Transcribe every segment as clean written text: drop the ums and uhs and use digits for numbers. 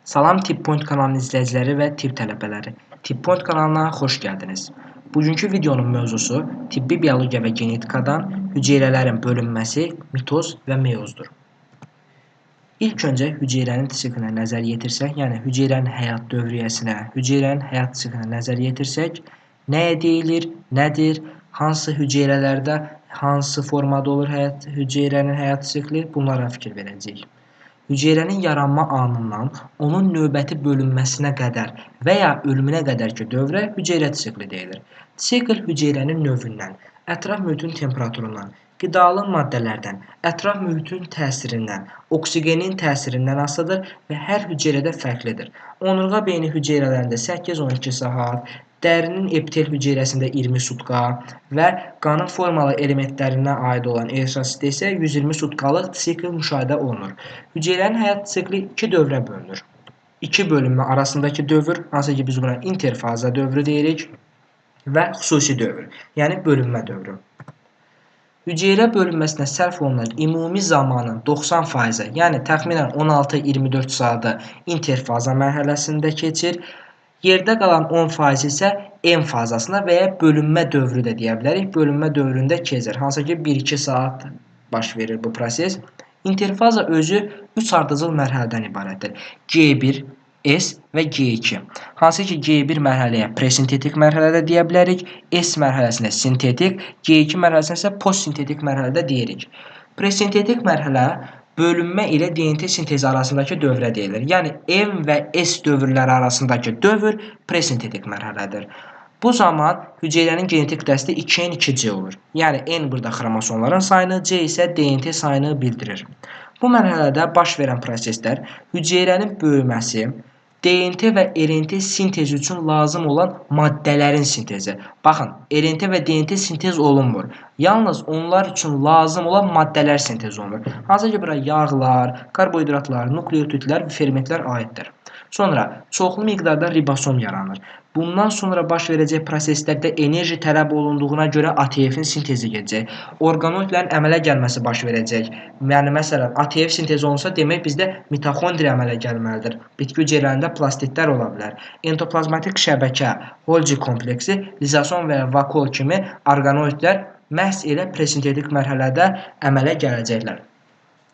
Salam TipPoint kanalının izləyiciləri və tibb tələbələri. TipPoint kanalına xoş gəldiniz. Bugünkü videonun mövzusu tibbi biologiya və genetikadan hüceyrələrin bölünməsi, mitoz və meyozdur. İlk öncə hüceyrənin siklinə nəzər yetirsək, yəni hüceyrənin həyat dövriyyəsinə, hüceyrənin həyat siklinə nəzər yetirsək, nəyə deyilir, nədir, hansı hüceyrələrdə, hansı formada olur hüceyrənin həyat sikli, bunlara fikir verəcəyik. Hüceyrənin yaranma anından onun növbəti bölünməsinə qədər və ya ölümünə qədərki dövrə hüceyrə sikli deyilir. Sikl hüceyrənin növündən, ətraf mühitin temperaturundan, qidalı maddələrdən, ətraf mühitin təsirindən, oksigenin təsirindən asılıdır və hər hüceyrədə fərqlidir. Onurğa beyni hüceyrələrində 8-12 saat, dərinin epitel hüceyrəsində 20 sutka və qanın formalı elementlərindən aid olan eritrositdə isə 120 sutkalıq sikl müşahidə olunur. Hüceyrənin həyat sikli 2 dövrə bölünür. 2 bölünmə arasındakı dövr, hansı ki biz buna interfaza dövrü deyirik və xüsusi dövr, yəni bölünmə dövrü. Hüceyrə bölünməsinə sərf olunan ümumi zamanın 90%, yəni təxminən 16-24 saatı interfaza mərhələsində keçir. Yerdə qalan 10% isə M fazasına və ya bölünmə dövrü də deyə bilərik. Bölünmə dövründə keçir. Hansı ki 1-2 saat baş verir bu proses. İnterfaza özü 3 ardıcıl mərhələdən ibarətdir. G1, S və G2. Hansı ki G1 mərhələyə presintetik mərhələdə deyə bilərik, S mərhələsinə sintetik, G2 mərhələsinə isə postsintetik mərhələdə deyirik. Presintetik mərhələ bölünmə ilə DNT sintezi arasındakı dövrə deyilir. Yəni M və S dövrləri arasındakı dövr presintetik mərhələdir. Bu zaman hüceyrənin genetik dəsti 2N2C olur. Yəni N burada xromosomların sayını, C isə DNT sayını bildirir. Bu mərhələdə baş verən proseslər hüceyrənin böyüməsi, DNT və RNT sintezi üçün lazım olan maddələrin sintezi. Baxın, RNT və DNT sintez olunmur. Yalnız onlar üçün lazım olan maddələr sintez olunur. Hansı ki, bura yağlar, karbohidratlar, nukleotidlər və fermentlər aiddir. Sonra çoxlu miqdarda ribosom yaranır. Bundan sonra baş verəcək proseslərdə enerji tələb olunduğuna görə ATF-in sintezi gedəcək. Orqanoidlərin əmələ gəlməsi baş verəcək. Yəni, məsələn, ATF sintezi olunsa, demək bizdə mitoxondriya əmələ gəlməlidir. Bitki hüceyrələrində plastidlər ola bilər. Endoplazmatik şəbəkə, Golgi kompleksi, lizosom və ya vakol kimi orqanoidlər məhz elə presintetik mərhələdə əmələ gələcəklər.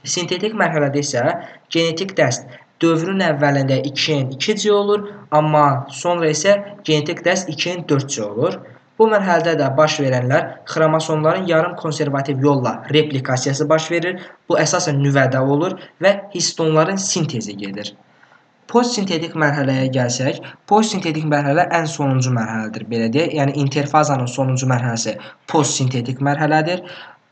Sintetik mərhələdə isə genetik dəst dövrün əvvəlində 2N2C olur, amma sonra isə genetik dəst 2N4C olur. Bu mərhələdə də baş verənlər xromosomların yarım konservativ yolla replikasiyası baş verir. Bu əsasən nüvədə olur və histonların sintezi gedir. Postsintetik mərhələyə gəlsək, postsintetik mərhələ ən sonuncu mərhələdir, belə deyək. Yəni interfazanın sonuncu mərhələsi postsintetik mərhələdir.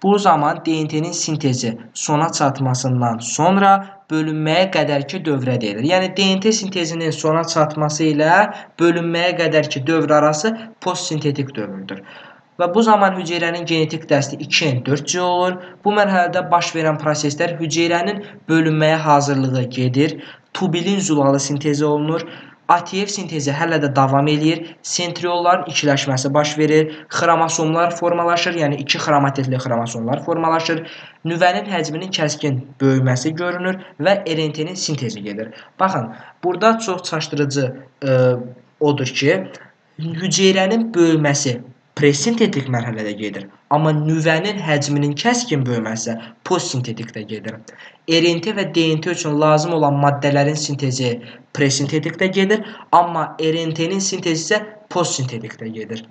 Bu zaman DNT-nin sintezi sona çatmasından sonra bölünməyə qədərki dövrə deyilir. Yəni DNT sintezinin sona çatması ilə bölünməyə qədərki dövr arası postsintetik dövrdür. Və bu zaman hüceyrənin genetik dəsti 2N4C olur. Bu mərhələdə baş verən proseslər hüceyrənin bölünməyə hazırlığı gedir. Tubulin zulalı sintezi olunur. ATF sintezi hələ də davam edir. Sentriolların ikiləşməsi baş verir. Xromosomlar formalaşır, yəni 2 xromatidli xromosomlar formalaşır. Nüvənin həcminin kəskin böyüməsi görünür və RNT-nin sintezi gedir. Baxın, burada çox çaşdırıcı odur ki, hüceyrənin böyüməsi presintetik mərhələdə gedir. Amma nüvənin həcminin kəskin böyüməsi postsintetikdə gedir. RNT və DNT üçün lazım olan maddələrin sintezi presintetikdə gedir, amma RNT-nin sintezi isə postsintetikdə gedir.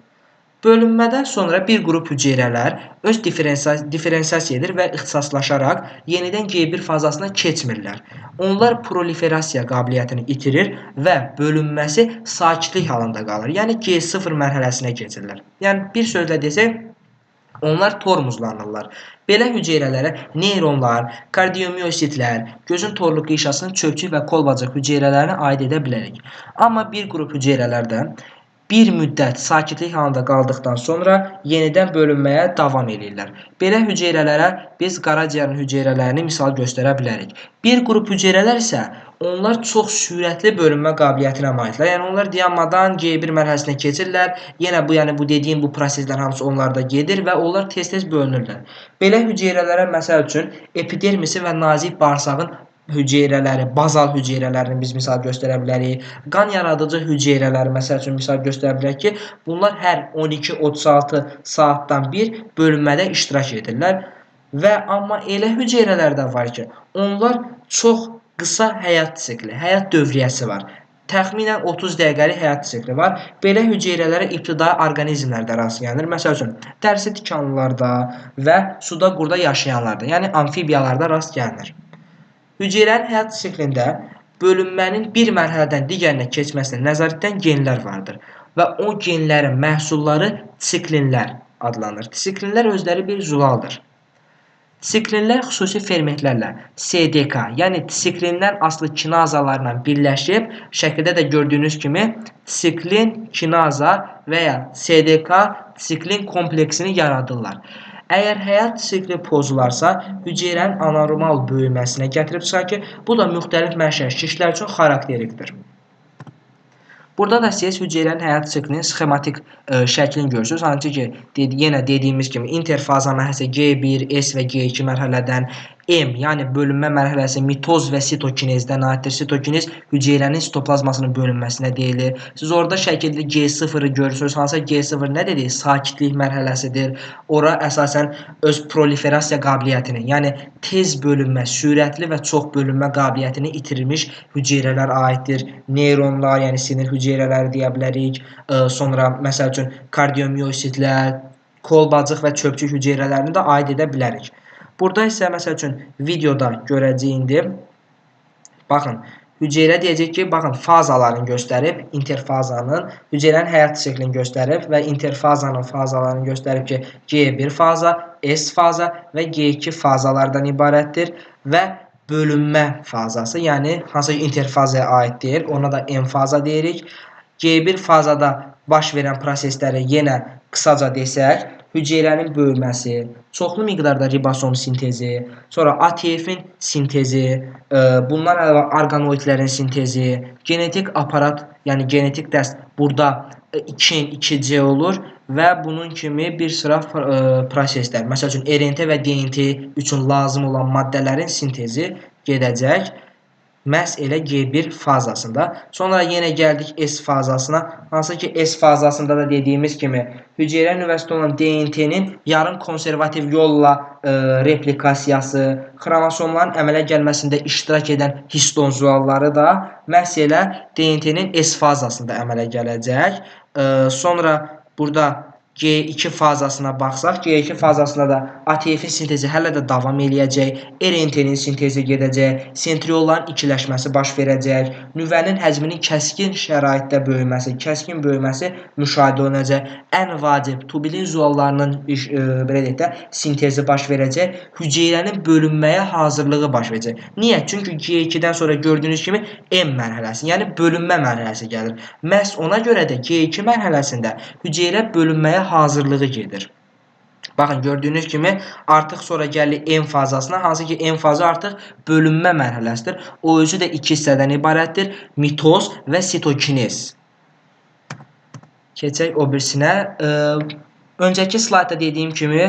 Bölünmədən sonra bir qrup hüceyrələr öz diferensiyasiya edir və ixtisaslaşaraq yenidən G1 fazasına keçmirlər. Onlar proliferasiya qabiliyyətini itirir və bölünməsi sakitlik halında qalır. Yəni G0 mərhələsinə keçirlər. Yəni bir sözlə desək, onlar tormuzlanırlar. Belə hüceyrələrə neyronlar, kardiomiositlər, gözün torluq qişasının çöpçük və kolbacıq hüceyrələrini aid edə bilərik. Amma bir qrup hüceyrələrdə bir müddət sakitlik halında qaldıqdan sonra yenidən bölünməyə davam edirlər. Belə hüceyrələrə biz qaraciyərin hüceyrələrini misal göstərə bilərik. Bir qrup hüceyrələr isə onlar çox sürətli bölünmə qabiliyyətinə maliklər. Yəni onlar dayanmadan G1 mərhələsinə keçirlər. Yenə bu dediyim bu proseslər hamısı onlarda gedir və onlar tez-tez bölünürlər. Belə hüceyrələrə məsəl üçün epidermisi və nazik bağırsağın hüceyrələri, bazal hüceyrələrini biz misal göstərə bilərik. Qan yaradıcı hüceyrələri məsəl üçün misal göstərə bilərik ki, bunlar hər 12-36 saatdan bir bölünmədə iştirak edirlər. Və amma elə hüceyrələr də var ki, onlar çox qısa həyat sikli, həyat dövriyyəsi var. Təxminən 30 dəqiqəlik həyat sikli var. Belə hüceyrələrə ibtidai orqanizmlərdə rast gəlinir. Məsəl üçün, dərsi tikanlılarda və suda qurda yaşayanlarda, yəni amfibiyalarda rast gəlinir. Hüceyrənin həyat siklində bölünmənin bir mərhələdən digərinə keçməsinə nəzarətdən genlər vardır və o genlərin məhsulları siklinlər adlanır. Siklinlər özləri bir zulaldır. Siklinlər xüsusi fermentlərlə SDK, yəni siklindən asılı kinazalarla birləşib, şəkildə də gördüyünüz kimi siklin kinaza və ya SDK siklin kompleksini yaradırlar. Əgər həyat sikli pozularsa, hüceyrənin anormal böyüməsinə gətirib çıxar ki, bu da müxtəlif mənşəli şişlər üçün xarakterikdir. Burada da siz hüceyrənin həyat siklinin sxematik şəklini görürsünüz. Hansı ki, yenə dediyimiz kimi interfaza mərhələsi G1, S və G2 mərhələdən, M, yəni bölünmə mərhələsi mitoz və sitokinezdən aiddir. Sitokiniz hüceyrənin sitoplazmasının bölünməsinə deyilir. Siz orada şəkildə G0-ı görürsünüz. Hansı G0 nə dedik? Sakitlik mərhələsidir. Ora əsasən öz proliferasiya qabiliyyətini, yəni tez bölünmə, sürətli və çox bölünmə qabiliyyətini itirmiş hüceyrələr aiddir. Neyronlar, yəni sinir hüceyrələri deyə bilərik. Sonra məsəl üçün kardiomiositlər, kolbacıq və çöpçük hüceyrələrini də aid edə bilərik. Burada isə məsəl üçün videoda görəcəyik indi. Baxın, hüceyrə deyəcək ki, baxın fazalarını göstərib, interfazanın, hüceyrənin həyat siklini göstərib və interfazanın fazalarını göstərib ki, G1 faza, S faza və G2 fazalardan ibarətdir və bölünmə fazası, yəni hansı ki interfazaya aid deyil, ona da M faza deyirik. G1 fazada baş verən prosesləri yenə qısaca desək, hüceyrənin böyüməsi, çoxlu miqdarda ribosom sintezi, sonra ATF-in sintezi, bundan əlavə orqanoidlərin sintezi, genetik aparat, yəni genetik dəst burada 2N, 2C olur və bunun kimi bir sıra proseslər, məsəl üçün RNT və DNT üçün lazım olan maddələrin sintezi gedəcək. Məhz elə G1 fazasında. Sonra yenə gəldik S fazasına. Hansı ki S fazasında da dediyimiz kimi hüceyrə nüvəsində olan DNT-nin yarım konservativ yolla replikasiyası, xromosomların əmələ gəlməsində iştirak edən histon zualları da məhz elə DNT-nin S fazasında əmələ gələcək. Sonra burada G2 fazasına baxsaq, G2 fazasında da ATF sintezi hələ də davam eləyəcək, RNT-nin sintezi gedəcək, sentriolların ikiləşməsi baş verəcək, nüvənin həcminin kəskin şəraitdə böyüməsi, kəskin böyüməsi müşahidə olunacaq, ən vacib tubulin zuallarının belə deyək də sintezi baş verəcək, hüceyrənin bölünməyə hazırlığı baş verəcək. Niyə? Çünki G2-dən sonra gördüyünüz kimi M mərhələsi, yəni bölünmə mərhələsi gəlir. Məhz ona görə də G2 mərhələsində hüceyrə bölünməyə hazırlığı gedir. Baxın, gördüyünüz kimi artıq sonra gəlir M fazasına, hansı ki M fazı artıq bölünmə mərhələsidir. O özü də iki hissədən ibarətdir. Mitoz və sitokinez. Keçək o birisinə. Öncəki slaytda dediyim kimi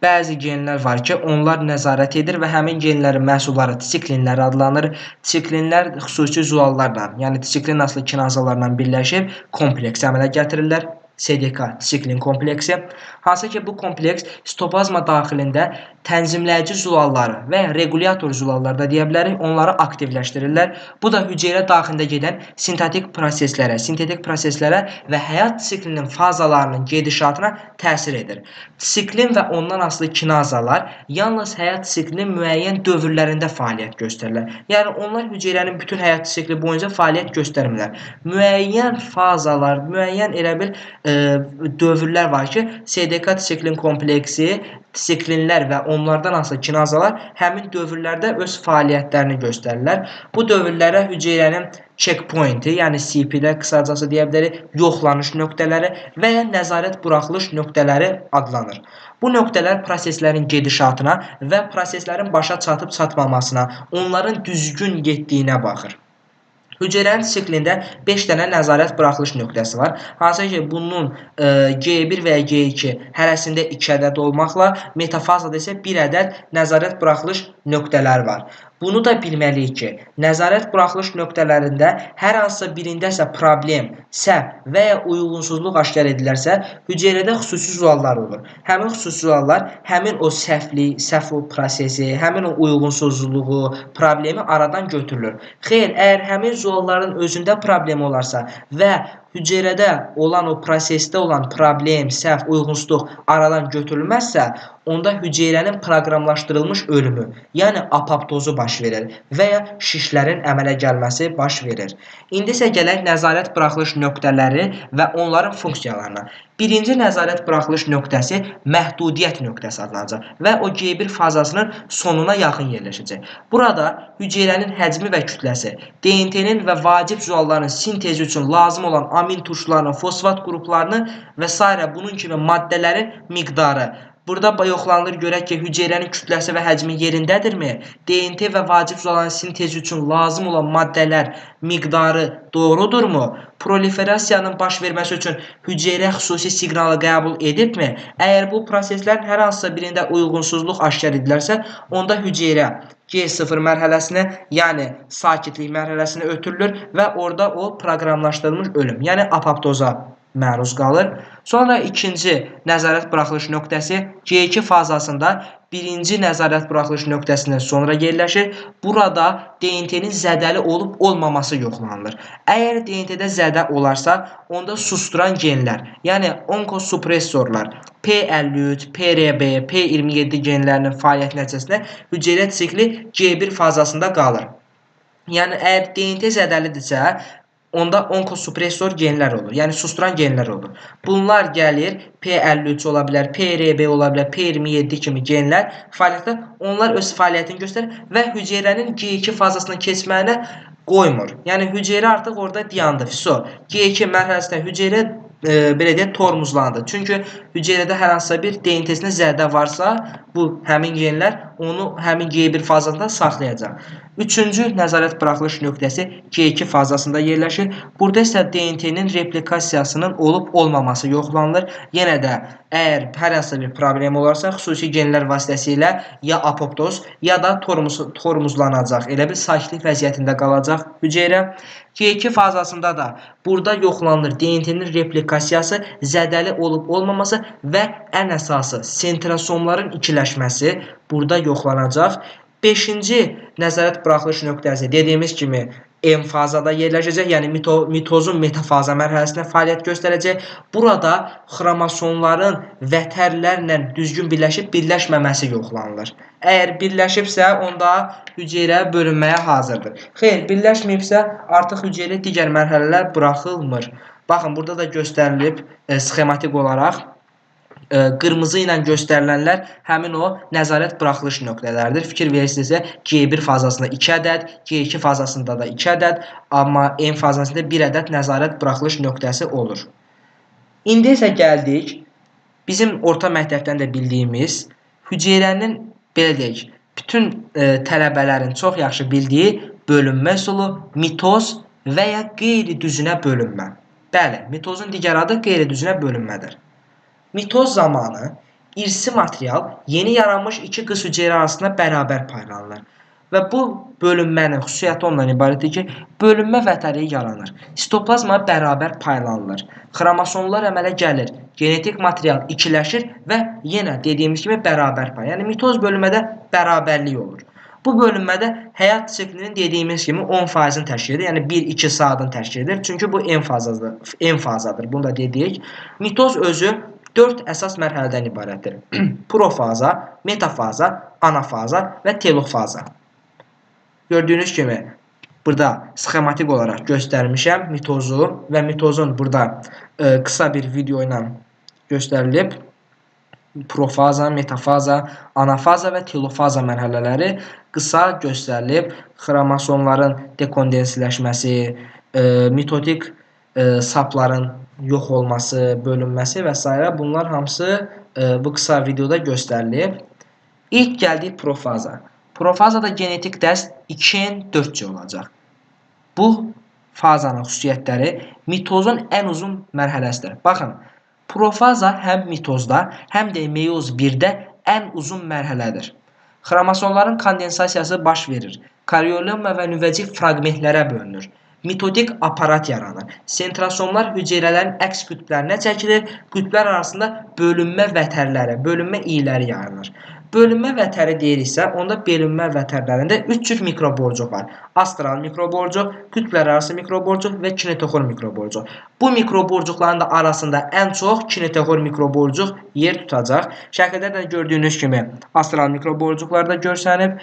bəzi genlər var ki, onlar nəzarət edir və həmin genlərin məhsulları siklinlər adlanır. Siklinlər xüsusi zuallarla, yəni siklin asılı kinazalarla birləşib kompleks əmələ gətirirlər. SDK siklin kompleksi. Hansı ki bu kompleks sitoplazma daxilində tənzimləyici zulalları və ya regulyator zulalları da deyə bilərik, onları aktivləşdirirlər. Bu da hüceyrə daxilində gedən sintetik proseslərə və həyat siklinin fazalarının gedişatına təsir edir. Siklin və ondan asılı kinazalar yalnız həyat siklinin müəyyən dövrlərində fəaliyyət göstərirlər. Yəni onlar hüceyrənin bütün həyat sikli boyunca fəaliyyət göstərmirlər. Müəyyən fazalar, müəyyən elə bil dövrlər var ki, SDK siklin kompleksi, siklinlər və onlardan asılı kinazalar həmin dövrlərdə öz fəaliyyətlərini göstərirlər. Bu dövrlərə hüceyrənin checkpointi, yəni CP-də qısacası deyə bilərik, yoxlanış nöqtələri və ya nəzarət buraxılış nöqtələri adlanır. Bu nöqtələr proseslərin gedişatına və proseslərin başa çatıb çatmamasına, onların düzgün getdiyinə baxır. Hüceyrənin siklində 5 dənə nəzarət buraxılış nöqtəsi var. Hansı ki, bunun G1 və ya G2 hərəsində 2 ədəd olmaqla metafazada isə 1 ədəd nəzarət buraxılış nöqtələri var. Bunu da bilməliyik ki, nəzarət buraxılış nöqtələrində hər hansısa birindəsə problem, səhv və ya uyğunsuzluq aşkar edilərsə, hüceyrədə xüsusi suallar olur. Həmin xüsusi suallar həmin o səhvlik, səhv prosesi, həmin o uyğunsuzluğu, problemi aradan götürülür. Xeyr, əgər həmin sualların özündə problem olarsa və hüceyrədə olan o prosesdə olan problem, səhv, uyğunsuzluq aradan götürülməzsə, onda hüceyrənin proqramlaşdırılmış ölümü, yəni apoptozu baş verir və ya şişlərin əmələ gəlməsi baş verir. İndi isə gələk nəzarət buraxılış nöqtələri və onların funksiyalarına. Birinci nəzarət buraxılış nöqtəsi məhdudiyyət nöqtəsi adlanacaq və o G1 fazasının sonuna yaxın yerləşəcək. Burada hüceyrənin həcmi və kütləsi, DNT-nin və vacib zualların sintezi üçün lazım olan amin turşularının, fosfat qruplarının və s. bunun kimi maddələrin miqdarı. Burada yoxlanılır, görək ki, hüceyrənin kütləsi və həcmi yerindədirmi? DNT və vacib zualların sintezi üçün lazım olan maddələr miqdarı doğrudurmu? Proliferasiyanın baş verməsi üçün hüceyrə xüsusi siqnalı qəbul edibmi? Əgər bu proseslərin hər hansısa birində uyğunsuzluq aşkar edilərsə, onda hüceyrə G0 mərhələsinə, yəni sakitlik mərhələsinə ötürülür və orada o proqramlaşdırılmış ölüm, yəni apoptoza məruz qalır. Sonra ikinci nəzarət buraxılış nöqtəsi G2 fazasında birinci nəzarət buraxılış nöqtəsindən sonra yerləşir. Burada DNT-nin zədəli olub olmaması yoxlanılır. Əgər DNT-də zədə olarsa, onda susturan genlər, yəni onkosupressorlar, P53, PRB, P27 genlərinin fəaliyyəti nəticəsində hüceyrə sikli G1 fazasında qalır. Yəni əgər DNT zədəlidirsə, onda onkosupressor genlər olur, yəni susturan genlər olur. Bunlar gəlir, P53 ola bilər, PRB ola bilər, P27 kimi genlər fəaliyyətdə, onlar öz fəaliyyətini göstərir və hüceyrənin G2 fazasına keçməyinə qoymur. Yəni hüceyrə artıq orada dayandı. G2 mərhələsində hüceyrə belə deyək, tormuzlandı. Çünki hüceyrədə hər hansısa bir DNT-sinə zədə varsa, bu həmin genlər onu həmin G1 fazasında saxlayacaq. Üçüncü nəzarət buraxılış nöqtəsi G2 fazasında yerləşir. Burada isə DNT-nin replikasiyasının olub-olmaması yoxlanılır. Yenə də əgər hər hansısa bir problem olarsa, xüsusi genlər vasitəsilə ya apoptoz, ya da tormuzlanacaq. Elə bir sakitlik vəziyyətində qalacaq hüceyrə. G2 fazasında da burada yoxlanılır DNT-nin replikasiyası, zədəli olub-olmaması və ən əsası sentrosomların ikiləşməsi burada yoxlanacaq. 5-ci nəzarət buraxılış nöqtəsi dediyimiz kimi M fazada yerləşəcək, yəni mitozun metafaza mərhələsində fəaliyyət göstərəcək. Burada xromosomların vətərlərlə düzgün birləşməməsi yoxlanılır. Əgər birləşibsə, onda hüceyrə bölünməyə hazırdır. Xeyr, birləşməyibsə, artıq hüceyrə digər mərhələlər buraxılmır. Baxın, burada da göstərilib sxematik olaraq. Qırmızı ilə göstərilənlər həmin o nəzarət buraxılış nöqtələridir. Fikir verirsinizsə, G1 fazasında 2 ədəd, G2 fazasında da 2 ədəd, amma M fazasında 1 ədəd nəzarət buraxılış nöqtəsi olur. İndi isə gəldik, bizim orta məktəbdən də bildiyimiz hüceyrənin, belə deyək, bütün tələbələrin çox yaxşı bildiyi bölünmə üsulu mitoz və ya qeyri-düzünə bölünmə. Bəli, mitozun digər adı qeyri-düzünə bölünmədir. Mitoz zamanı irsi material yeni yaranmış iki qız hüceyrə arasında bərabər paylanılır. Və bu bölünmənin xüsusiyyəti ondan ibarətdir ki, bölünmə vətəri yaranır. Sitoplazma bərabər paylanılır. Xromosomlar əmələ gəlir. Genetik material ikiləşir və yenə dediyimiz kimi bərabər pay. Yəni mitoz bölünmədə bərabərlik olur. Bu bölünmədə həyat siklinin dediyimiz kimi 10%-ni təşkil edir. Yəni 1-2 saatını təşkil edir. Çünki bu M fazadır. Bunu da dedik. Mitoz özü 4 əsas mərhələdən ibarətdir. Profaza, metafaza, anafaza və telofaza. Gördüyünüz kimi burada sxematik olaraq göstərmişəm mitozu və mitozun burada qısa bir video ilə göstərilib. Profaza, metafaza, anafaza və telofaza mərhələləri qısa göstərilib. Xromosomların dekondensləşməsi, mitotik sapların yox olması, bölünməsi və s. bunlar hamısı bu qısa videoda göstərilib. İlk gəldik profaza. Profazada genetik dəst 2N4C olacaq. Bu fazanın xüsusiyyətləri mitozun ən uzun mərhələsidir. Baxın, profaza həm mitozda, həm də meyoz 1-də ən uzun mərhələdir. Xromosomların kondensasiyası baş verir Karyolenma və nüvəcik fraqmentlərə bölünür. Mitodik aparat yaranır. Sentrosomlar hüceyrələrin əks qütblərinə çəkilir. Qütblər arasında bölünmə vətərləri, bölünmə iyləri yaranır. Bölünmə vətəri deyiriksə, onda bölünmə vətərlərində 3 cür mikroborcuq var. Astral mikroborcuq, qütblərarası mikroborcuq və kinetoxor mikroborcuq. Bu mikroborcuqların da arasında ən çox kinetoxor mikroborcuq yer tutacaq. Şəkildə də gördüyünüz kimi astral mikroborcuqlar da görsənib.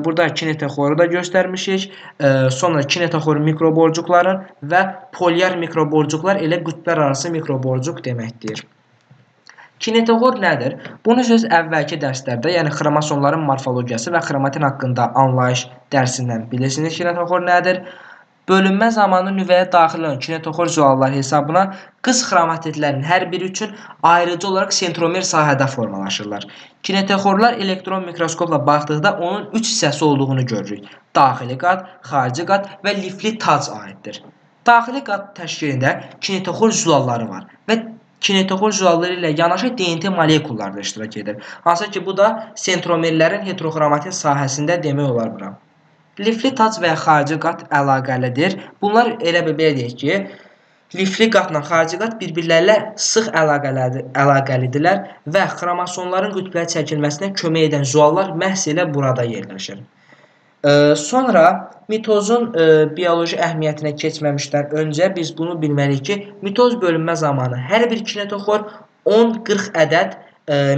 Burada kinetoxoru da göstərmişik. Sonra kinetoxor mikroborcuqların və polyar mikroborcuqlar elə qütblərarası mikroborcuq deməkdir. Kinetoxor nədir? Bunu siz əvvəlki dərslərdə, yəni xromosomların morfologiyası və xromatin haqqında anlayış dərsindən bilirsiniz kinetoxor nədir? Bölünmə zamanı nüvəyə daxil olan kinetoxor zülallar hesabına qız xromatidlərin hər biri üçün ayrıcı olaraq sentromer sahədə formalaşırlar. Kinetoxorlar elektron mikroskopla baxdıqda onun 3 hissəsi olduğunu görürük. Daxili qat, xarici qat və lifli tac aiddir. Daxili qat təşkilində kinetoxor zülalları var və kinetoxor zülalları ilə yanaşı DNT molekulları da iştirak edir. Hansı ki, bu da sentromerlərin heteroxromatin sahəsində demək olar bura. Lifli tac və ya xarici qat əlaqəlidir. Bunlar elə belə deyək ki, lifli qatla xarici qat bir-birlərlə sıx əlaqəlidirlər və xromosomların qütblərə çəkilməsinə kömək edən zülallar məhz elə burada yerləşir. Sonra mitozun bioloji əhəmiyyətinə keçməmişdən öncə biz bunu bilməliyik ki, mitoz bölünmə zamanı hər bir kinetoxor 10-40 ədəd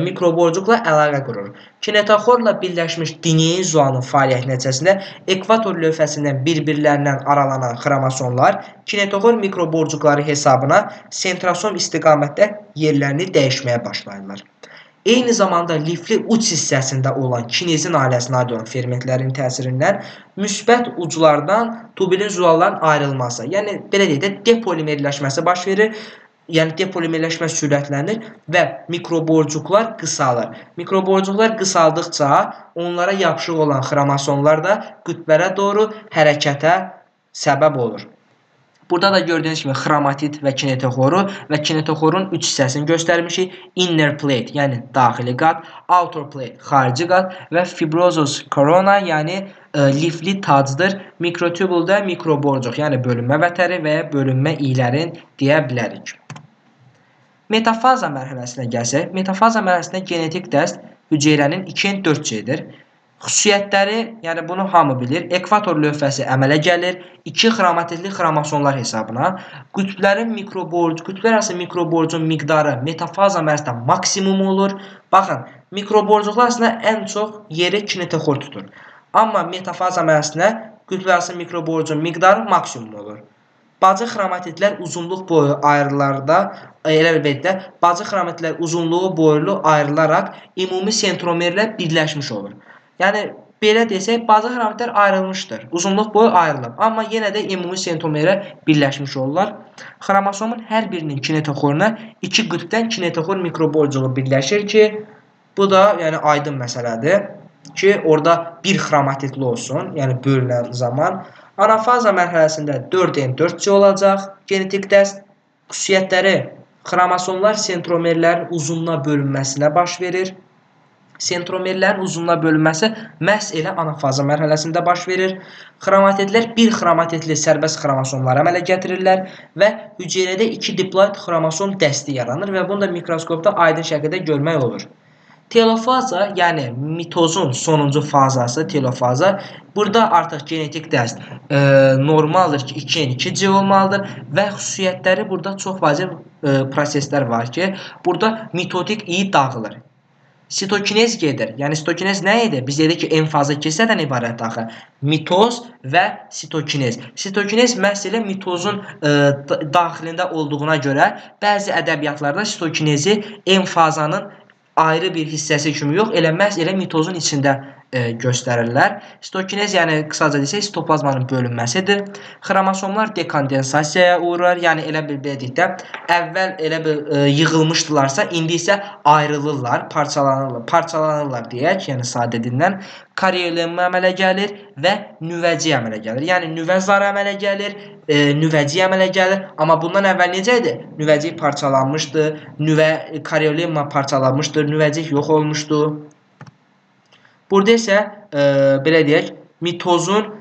mikroborcuqla əlaqə qurur. Kinetoxorla birləşmiş dineyin zülalının fəaliyyəti nəticəsində ekvator lövhəsindən bir-birlərindən aralanan xromosomlar kinetoxor mikroborcuqları hesabına sentrosom istiqamətdə yerlərini dəyişməyə başlayırlar. Eyni zamanda lifli uc hissəsində olan kinezin ailəsinə aid olan fermentlərin təsirindən müsbət uclardan tubulin zülalların ayrılması, yəni belə deyək də depolimerləşməsi baş verir. Yəni depolimerləşmə sürətlənir və mikroborcuqlar qısalır. Mikroborcuqlar qısaldıqca onlara yapışıq olan xromosomlar da qütblərə doğru hərəkətə səbəb olur. Burada da gördüyünüz kimi xromatid və kinetoxoru və kinetoxorun 3 hissəsini göstərmişik. Inner plate, yəni daxili qat, outer plate, xarici qat və fibrosus corona, yəni lifli tacdır. Mikrotubulda mikroborcuq, yəni bölünmə vətəri və ya bölünmə iylərin deyə bilərik. Metafaza mərhələsinə gəlsək, metafaza mərhələsində genetik dəst hüceyrənin 2n4c-dir. Xüsusiyyətləri, yəni bunu hamı bilir. Ekvator lövhəsi əmələ gəlir. 2 xromatidli xromosomlar hesabına. Qütblər arası mikroborcun miqdarı metafaza mərhələsində maksimum olur. Baxın, mikroborcuqlar arasında ən çox yeri kinetoxor tutur. Amma metafaza mərhələsində qütblər arası mikroborcun miqdarı maksimum olur. Bacı xromatidlər uzunluq boyu ayrılarda, bacı xromatidlər uzunluğu boylu ayrılaraq ümumi sentromerlə birləşmiş olur. Yəni, belə desək, bacı xromatidlər ayrılmışdır. Uzunluq boyu ayrılıb. Amma yenə də ümumi sentromerə birləşmiş olurlar. Xromosomun hər birinin kinetoxoruna 2 qütbdən kinetoxor mikroborcuğu birləşir ki, bu da yəni aydın məsələdir ki, orada bir xromatidli olsun, yəni bölünən zaman. Anafaza mərhələsində 4n4c olacaq genetik dəst. Xüsusiyyətləri xromosomlar sentromerlərin uzunluğuna bölünməsinə baş verir. Sentromerlərin uzunluğuna bölünməsi məhz elə anafaza mərhələsində baş verir. Xromatidlər bir xromatidli sərbəst xromosomlar əmələ gətirirlər və hüceyrədə 2 diploid xromosom dəsti yaranır və bunu da mikroskopda aydın şəkildə görmək olur. Telofaza, yəni mitozun sonuncu fazası telofaza. Burada artıq genetik dəst normaldır ki, 2n2c olmalıdır və xüsusiyyətləri burada çox vacib proseslər var ki, burada mitotik iyi dağılır. Sitokinez gedir. Yəni sitokinez nə edir? Biz dedik ki, en fazla 2 hissədən ibarət axı. Mitoz və sitokinez. Sitokinez məhz elə mitozun daxilində olduğuna görə bəzi ədəbiyyatlarda sitokinezi en fazanın ayrı bir hissəsi kimi yox, elə məhz elə mitozun içində göstərirlər. Sitokinez, yəni qısaca desək, sitoplazmanın bölünməsidir. Xromosomlar dekondensasiyaya uğrar, yəni elə bir deyək də, əvvəl elə bir yığılmışdılarsa, indi isə ayrılırlar, parçalanırlar deyək, yəni sadə dillə. Karyolenma əmələ gəlir və nüvəci əmələ gəlir. Yəni nüvə zarı əmələ gəlir, nüvəci əmələ gəlir. Amma bundan əvvəl necə idi? Nüvəcik parçalanmışdı, karyolenma parçalanmışdır, nüvəcik yox olmuşdu. Burada isə belə deyək, mitozun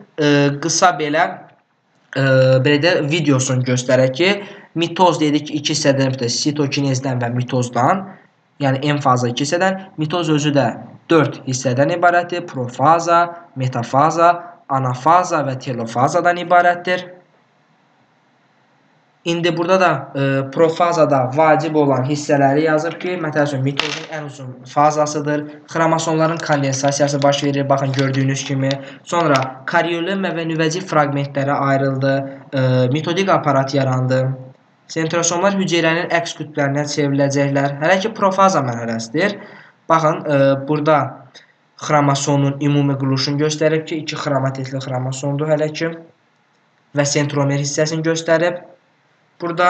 qısa belə də videosunu göstərək ki, mitoz dedik ki, 2 hissədən, sitokinezdən və mitozdan, yəni en faza 2 hissədən, mitoz özü də 4 hissədən ibarətdir. Profaza, metafaza, anafaza və telofazadan ibarətdir. İndi burada da profazada vacib olan hissələri yazıb ki, məsələn, mitozun ən uzun fazasıdır. Xromosomların kondensasiyası baş verir, baxın gördüyünüz kimi. Sonra karyolemma və nüvəci fraqmentlərə ayrıldı. Mitodik aparat yarandı. Sentrosomlar hüceyrənin əks qütblərinə çevriləcəklər. Hələ ki profaza mərhələsidir. Baxın, burada xromosomun ümumi quruluşunu göstərib ki, 2 xromatidli xromosomdur hələ ki və sentromer hissəsini göstərib. Burada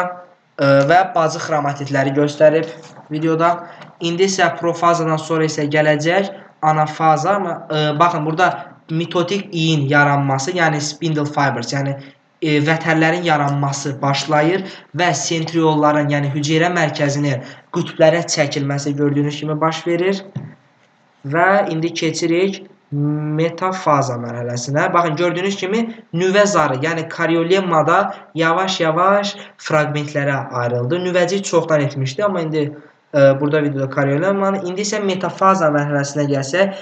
və bacı xromatidləri göstərib videoda. İndi isə profazadan sonra isə gələcək anafaza. Baxın, burada mitotik iyin yaranması, yəni spindle fibers, yəni vətərlərin yaranması başlayır və sentriolların, yəni hüceyrə mərkəzinin qütblərə çəkilməsi gördüyünüz kimi baş verir. Və indi keçirik metafaza mərhələsinə. Baxın, gördüyünüz kimi nüvə zarı, yəni karyolemmada yavaş-yavaş fraqmentlərə ayrıldı. Nüvəcik çoxdan etmişdi, amma indi burada videoda karyolemmanı. İndi isə metafaza mərhələsinə gəlsək,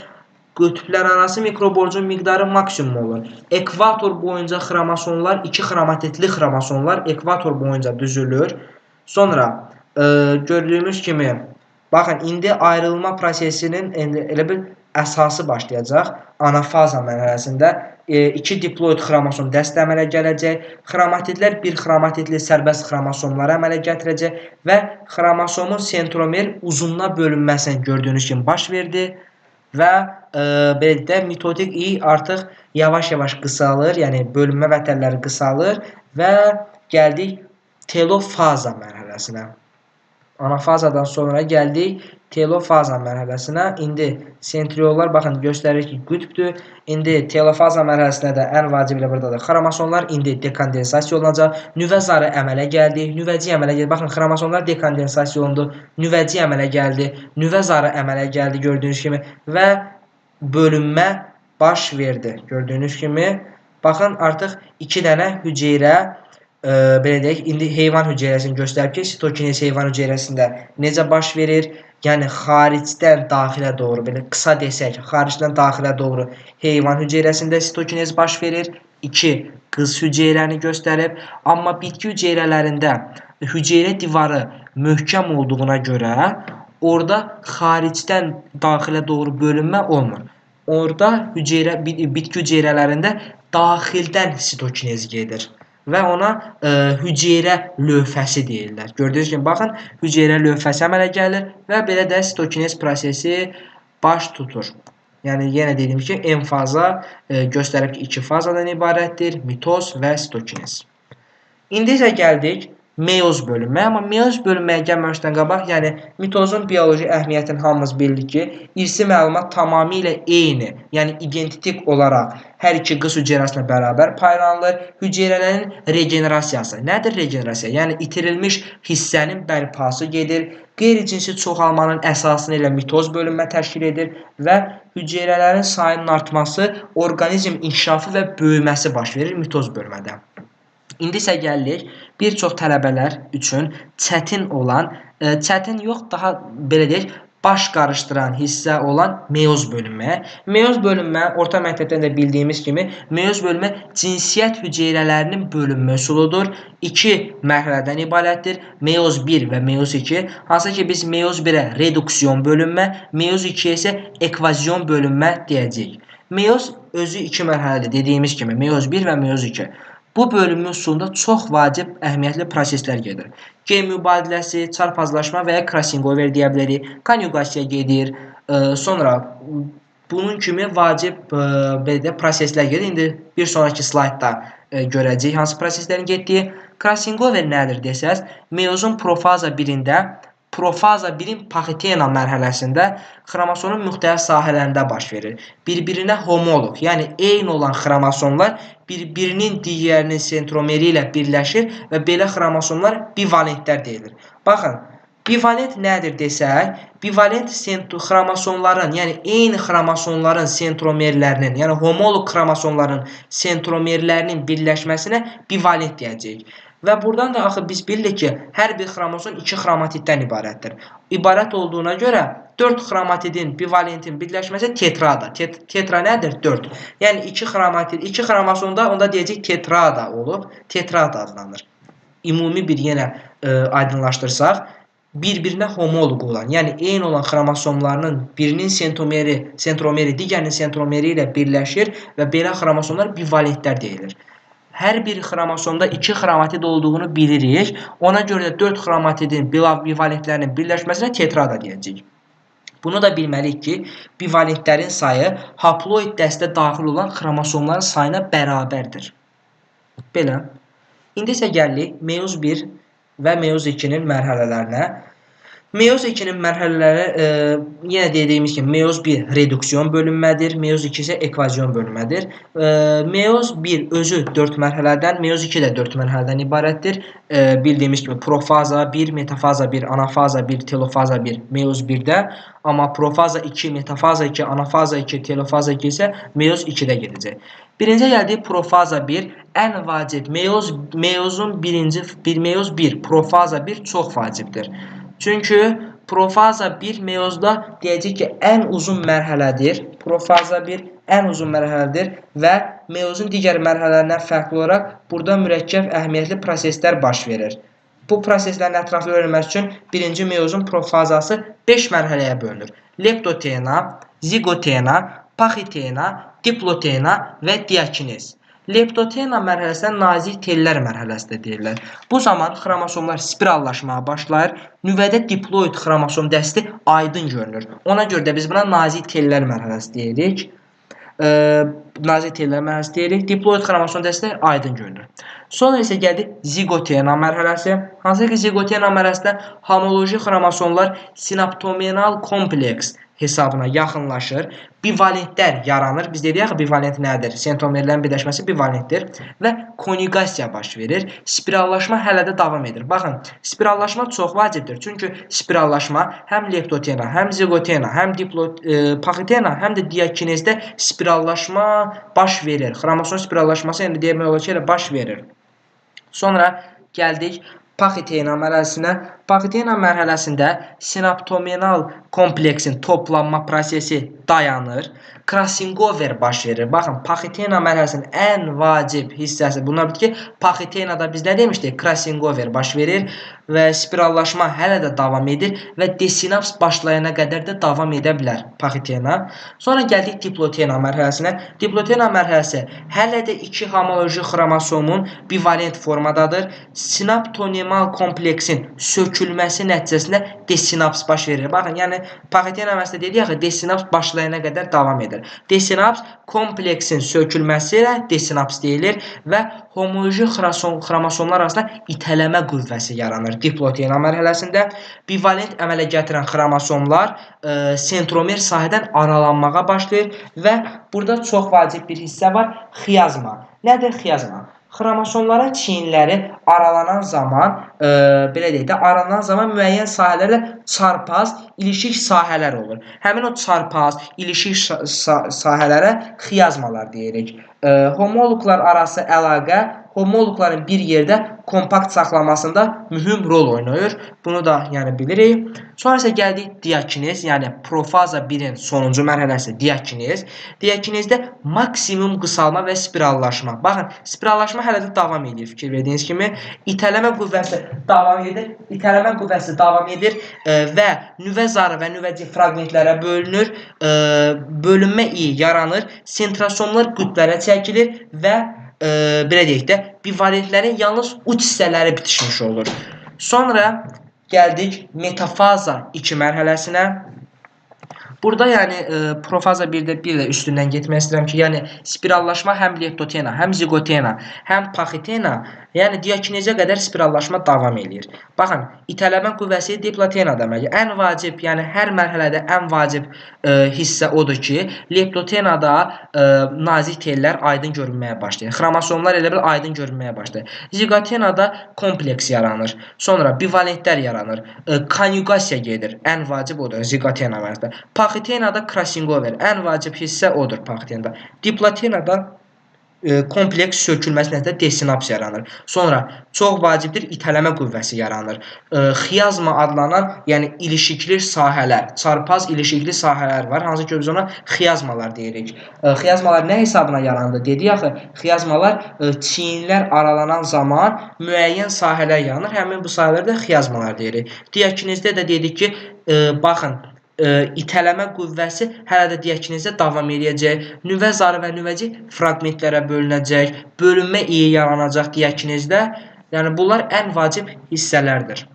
qütblər arası mikroborcun miqdarı maksimum olur. Ekvator boyunca xromosomlar, 2 xromatidli xromosomlar ekvator boyunca düzülür. Sonra gördüyümüz kimi, baxın, indi ayrılma prosesinin elə bir əsası başlayacaq. Anafaza mərhələsində 2 diploid xromosom dəstə əmələ gələcək. Xromatidlər 1 xromatidli sərbəst xromosomları əmələ gətirəcək və xromosomun sentromer uzunluğa bölünməsini gördüyünüz kimi baş verdi və belə də mitotik iy artıq yavaş-yavaş qısalır, yəni bölünmə vətərləri qısalır və gəldik telofaza mərhələsinə. Anafazadan sonra gəldik telofaza mərhələsinə. İndi sentriollar, baxın, göstərir ki, qütbdür. İndi telofaza mərhələsində də ən vacibi buradadır. Xromosomlar indi dekondensasiya olunacaq. Nüvə zarı əmələ gəldi. Nüvəcik əmələ gəldi. Baxın, xromosomlar dekondensasiya olundu. Nüvəcik əmələ gəldi. Nüvə zarı əmələ gəldi gördüyünüz kimi və bölünmə baş verdi. Gördüyünüz kimi, baxın, artıq 2 dənə hüceyrə belə deyək, indi heyvan hüceyrəsini göstərib ki, sitokinez heyvan hüceyrəsində necə baş verir? Yəni xaricdən daxilə doğru, belə qısa desək, xaricdən daxilə doğru heyvan hüceyrəsində sitokinez baş verir. 2 qız hüceyrəni göstərib. Amma bitki hüceyrələrində hüceyrə divarı möhkəm olduğuna görə orada xaricdən daxilə doğru bölünmə olmur. Orada bitki hüceyrələrində daxildən sitokinez gedir və ona hüceyrə lövhəsi deyirlər. Gördüyünüz kimi, baxın, hüceyrə lövhəsi əmələ gəlir və belə də sitokinez prosesi baş tutur. Yəni, yenə dediyim ki, en faza göstərib ki, 2 fazadan ibarətdir, mitoz və sitokinez. İndi isə gəldik meyoz bölünməyə, amma meyoz bölünməyə gəlməmişdən qabaq, yəni mitozun bioloji əhəmiyyətini hamımız bildik ki, irsi məlumat tamamilə eyni, yəni identik olaraq hər iki qız hüceyrəsinə bərabər paylanılır. Hüceyrələrin regenerasiyası. Nədir regenerasiya? Yəni itirilmiş hissənin bərpası gedir. Qeyri-cinsi çoxalmanın əsasını ilə mitoz bölünmə təşkil edir və hüceyrələrin sayının artması, orqanizm inkişafı və böyüməsi baş verir mitoz bölmədə. İndi isə gəlirik bir çox tələbələr üçün çətin olan, çətin yox, daha belə deyək, baş qarışdıran hissə olan meyoz bölünmə. Meyoz bölünmə, orta məktəbdən də bildiyimiz kimi, meyoz bölünmə cinsiyyət hüceyrələrinin bölünmə üsuludur. 2 mərhələdən ibarətdir. Meyoz 1 və meyoz 2. Hansı ki, biz meyoz 1-ə reduksiyon bölünmə, meyoz 2-yə isə ekvaziyon bölünmə deyəcəyik. Meyoz özü 2 mərhələdir, dediyimiz kimi, meyoz 1 və meyoz 2. Bu bölünmə üsulunda çox vacib, əhəmiyyətli proseslər gedir. Gen mübadiləsi, çarpazlaşma və ya crossover deyə bilərik, konjugasiya gedir. Sonra bunun kimi vacib proseslər gedir. İndi bir sonraki slaydda görəcəyik hansı proseslərin getdiyi. Crossover nədir desəz, meyozun profaza 1-də, profaza 1-in Pachytena mərhələsində xromosomun müxtəlif sahələrində baş verir. Bir-birinə homoloq, yəni eyni olan xromosomlar bir-birinin digərinin sentromeri ilə birləşir və belə xromosomlar bivalentlər deyilir. Baxın, Bivalent nədir desək, bivalent xromosomların, yəni eyni xromosomların sentromerlərinin, yəni homoloq xromosomların sentromerlərinin birləşməsinə bivalent deyəcəyik. Və buradan da axı biz bilirik ki, hər bir xromosom 2 xromatiddən ibarətdir. İbarət olduğuna görə 4 xromatidin, bivalentin birləşməsi tetrada. Tetra nədir? 4. Yəni 2 xromatid, 2 xromosomda onda deyəcək tetrada olub, tetrad adlanır. Ümumi bir yenə aydınlaşdırsaq, bir-birinə homoloq olan, yəni eyni olan xromosomlarının birinin sentromeri digərinin sentromeri ilə birləşir və belə xromosomlar bivalentlər deyilir. Hər bir xromosomda 2 xromatid olduğunu bilirik. Ona görə də 4 xromatidin bivalentlərinin birləşməsinə tetrada deyəcəyik. Bunu da bilməliyik ki, bivalentlərin sayı haploid dəstə daxil olan xromosomların sayına bərabərdir. Belə. İndi isə gəlirik meyoz 1 və meyoz 2-nin mərhələlərinə. Meyoz 2-nin mərhələləri yenə dediyimiz kimi meyoz 1 reduksion bölünmədir, meyoz 2 isə ekvazion bölünmədir. Meyoz 1 özü 4 mərhələdən, meyoz 2 də 4 mərhələdən ibarətdir. Bildiyimiz kimi profaza 1, metafaza 1, anafaza 1, telofaza 1 meyoz 1-də, amma profaza 2, metafaza 2, anafaza 2, telofaza 2 isə meyoz 2-də gedəcək. Birinci gəldik profaza 1, ən vacib meyozun meyoz 1, profaza 1 çox vacibdir. Çünki profaza 1 meyozda deyəcək ki, ən uzun mərhələdir. Profaza 1 ən uzun mərhələdir və meyozun digər mərhələlərindən fərqli olaraq burada mürəkkəb əhəmiyyətli proseslər baş verir. Bu proseslərin ətraflı öyrənmək üçün birinci meyozun profazası 5 mərhələyə bölünür. Leptotena, zigotena, paxitena, diplotena və diakinez. Leptotena mərhələsinə nazik tellər mərhələsi də deyirlər. Bu zaman xromosomlar spirallaşmağa başlayır. Nüvədə diploid xromosom dəsti aydın görünür. Ona görə də biz buna nazik tellər mərhələsi deyirik. Nazik tellər mərhələsi deyirik. Diploid xromosom dəsti aydın görünür. Sonra isə gəldik zigotena mərhələsi. Hansı ki, zigotena mərhələsində homoloji xromosomlar sinaptomenal kompleks hesabına yaxınlaşır. Bivalentlər yaranır. Biz dedik axı bivalent nədir? Sentromerlərin birləşməsi bivalentdir və konjugasiya baş verir. Spirallaşma hələ də davam edir. Baxın, spirallaşma çox vacibdir. Çünki spirallaşma həm leptotena, həm zigotena, həm paxitena, həm də diakinezdə spirallaşma baş verir. Xromosom spirallaşması yəni demək olar ki, elə baş verir. Sonra gəldik paxitena mərhələsinə. Paxitena mərhələsində sinaptomenal kompleksin toplanma prosesi dayanır. Krasingover baş verir. Baxın, paxitena mərhələsinin ən vacib hissəsi bunlardır ki, paxitenada biz nə demişdik? Krasingover baş verir və spirallaşma hələ də davam edir və desinaps başlayana qədər də davam edə bilər paxitena. Sonra gəldik diplotena mərhələsinə. Diplotena mərhələsi hələ də 2 homoloji xromosomun bivalent formadadır. Sinaptonemal kompleksin sökülməsi nəticəsində desinaps baş verir. Baxın, yəni paxitena mərhələsində dedik axı, desinaps başlayana qədər davam edir. Desinaps kompleksin sökülməsi ilə desinaps deyilir və homoloji xromosomlar arasında itələmə qüvvəsi yaranır. Diplotena mərhələsində bivalent əmələ gətirən xromosomlar sentromer sahədən aralanmağa başlayır və burada çox vacib bir hissə var, xiazma. Nədir xiazma? Xromosomların çiyinləri aralanan zaman, belə deyək də, aralanan zaman müəyyən sahələrlə çarpaz, ilişik sahələr olur. Həmin o çarpaz, ilişik sahələrə xiazmalar deyirik. Homoloqlar arası əlaqə homoloqların bir yerdə kompakt saxlamasında mühüm rol oynayır. Bunu da yəni bilirik. Sonra isə gəldik diakinez, yəni profaza 1-in sonuncu mərhələsi diakinez. Diakinezdə maksimum qısalma və spirallaşma. Baxın, spirallaşma hələ də davam edir. Fikir verdiyiniz kimi itələmə qüvvəsi davam edir. İtələmə qüvvəsi davam edir və nüvə zarı və nüvəcik fraqmentlərə bölünür. Bölünmə iyi yaranır. Sentrosomlar qütblərə çəkilir və belə deyək də, bivalentlərin yalnız uç hissələri bitişmiş olur. Sonra gəldik metafaza 2 mərhələsinə. Burada yəni profaza 1-də bir də üstündən getmək istəyirəm ki, yəni spirallaşma həm leptotena, həm zigotena, həm paxitena, yəni diakinezə qədər spirallaşma davam eləyir. Baxın, itələmə qüvvəsi diplotena demək. Ən vacib, yəni hər mərhələdə ən vacib hissə odur ki, leptotenada nazik tellər aydın görünməyə başlayır. Xromosomlar elə bil aydın görünməyə başlayır. Zigotenada kompleks yaranır. Sonra bivalentlər yaranır. Konjugasiya gedir. Ən vacib odur zigotena mərhələsində. Paxitenada crossingover. Ən vacib hissə odur paxitenada. Diplotenada kompleks sökülməsi nəticəsində desinaps yaranır. Sonra çox vacibdir itələmə qüvvəsi yaranır. Xiazma adlanan, yəni ilişikli sahələr, çarpaz ilişikli sahələr var. Hansı ki biz ona xiazmalar deyirik. Xiazmalar nə hesabına yarandı? Dedik axı, xiazmalar çiyinlər aralanan zaman müəyyən sahələr yaranır. Həmin bu sahələrdə xiazmalar deyirik. Diakinezdə də dedik ki, baxın, itələmə qüvvəsi hələ də diakinezdə davam edəcək. Nüvə zarı və nüvəcik fraqmentlərə bölünəcək. Bölünmə iyi yaranacaq diakinezdə. Yəni bunlar ən vacib hissələrdir.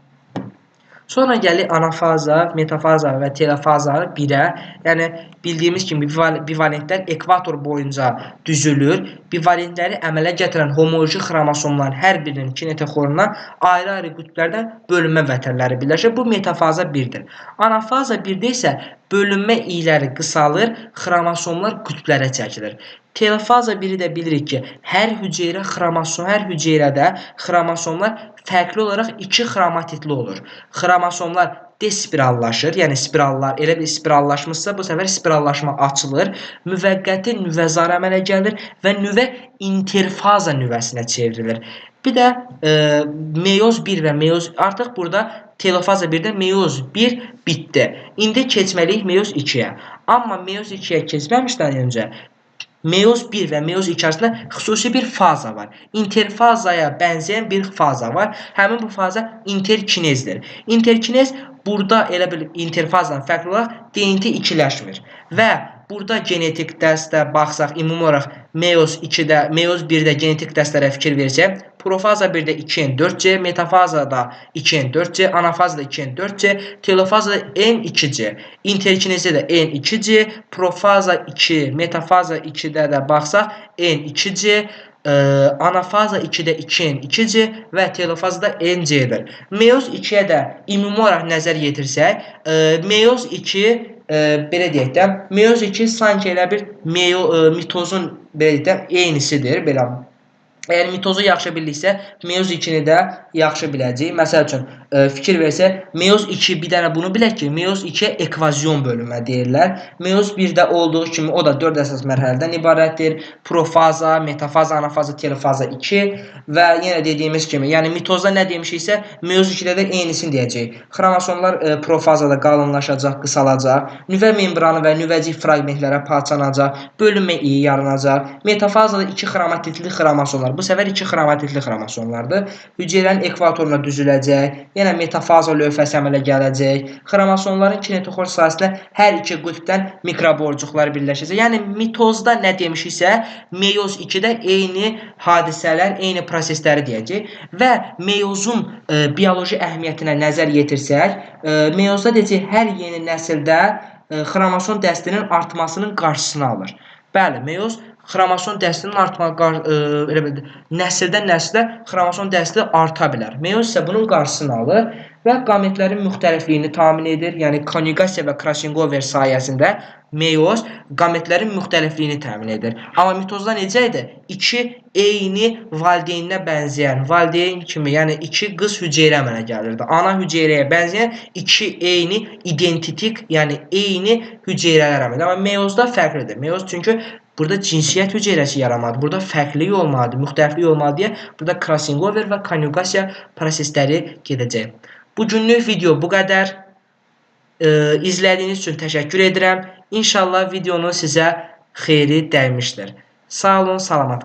Sonra gəlir anafaza, metafaza və telofaza 1-ə. Yəni bildiyimiz kimi bivalentlər ekvator boyunca düzülür. Bivalentləri əmələ gətirən homoloji xromosomların hər birinin kinetoxoruna ayrı-ayrı qütblərdən bölünmə vətənləri birləşir. Bu metafaza 1-dir. Anafaza 1-də isə bölünmə iyləri qısalır, xromosomlar qütblərə çəkilir. Telofaza 1-i də bilirik ki, hər hüceyrədə xromosomlar fərqli olaraq 2 xromatidli olur. Xromosomlar despirallaşır, yəni spirallar elə bir spirallaşmışsa bu səfər spirallaşma açılır, müvəqqəti nüvəzar əmələ gəlir və nüvə interfaza nüvəsinə çevrilir. Bir də meyoz 1 və meyoz artıq burada telofaza 1-də meyoz 1 bitdi. İndi keçməliyik meyoz 2-yə. Amma meyoz 2-yə keçməmişdən öncə meyoz 1 və meyoz 2 arasında xüsusi bir faza var. İnterfazaya bənzəyən bir faza var. Həmin bu faza interkinezdir. Interkinez burada elə bir interfazdan fərqli olaraq DNT ikiləşmir. Və burada genetik dəstə baxsaq, ümumi olaraq meyoz 1-də genetik dəstələrə fikir versək, profaza 1-də 2N4C, metafazada 2N4C, anafazada 2N4C, telofazada N2C, interkinezdə də N2C, profaza 2, metafaza 2-də də baxsaq N2C, anafaza 2-də 2N2C və telofazada NC-dir. Meyoz 2-yə də ümumi olaraq nəzər yetirsək, meyoz 2 belə deyək də, meyoz 2 sanki elə bir mitozun belə deyək də eynisidir, belə. Əgər mitozu yaxşı bilirsə, meyoz 2-ni də yaxşı biləcəyik. Məsəl üçün, fikir versək, meyoz 2 bir dənə bunu bilək ki, meyoz 2-yə ekvazion bölünmə deyirlər. Meyoz 1-də olduğu kimi o da 4 əsas mərhələdən ibarətdir. Profaza, metafaza, anafaza, telofaza 2 və yenə dediyimiz kimi, yəni mitozda nə demişiksə, meyoz 2-də də eynisini deyəcəyik. Xromosomlar profazada qalınlaşacaq, qısalacaq, nüvə membranı və nüvəcik fraqmentlərə parçalanacaq, bölünmə iyi yaranacaq. Metafazada 2 xromatidli xromosomlar. Bu səfər 2 xromatidli xromosomlardır. Hüceyrənin ekvatoruna düzüləcək. Yenə metafaza lövhəsi əmələ gələcək. Xromosomların kinetoxor sahəsində hər iki qütbdən mikroborcuqlar birləşəcək. Yəni mitozda nə demişiksə, meyoz 2-də eyni hadisələr, eyni prosesləri deyəcək. Və meyozun bioloji əhəmiyyətinə nəzər yetirsək, meyozda deyəcək hər yeni nəsildə xromosom dəstinin artmasının qarşısını alır. Bəli, meyoz xromosom dəstinin nəsildən nəslə xromosom dəsti arta bilər. Meyoz isə bunun qarşısını alır və qametlərin müxtəlifliyini təmin edir. Yəni konjugasiya və crossingover sayəsində meyoz qametlərin müxtəlifliyini təmin edir. Amma mitozda necə idi? 2 eyni valideyninə bənzəyən, valideyn kimi, yəni 2 qız hüceyrə əmələ gəlirdi. Ana hüceyrəyə bənzəyən 2 eyni identitik, yəni eyni hüceyrələr əmələ. Amma meyozda fərqlidir. Meyoz çünki burada cinsiyyət hüceyrəsi yaranmalıdır. Burada fərqlilik olmalıdır, müxtəliflik olmalıdır deyə burada crossingover və konjugasiya prosesləri gedəcək. Bugünlük video bu qədər. İzlədiyiniz üçün təşəkkür edirəm. İnşallah videonun sizə xeyri dəymişdir. Sağ olun, salamat qalın.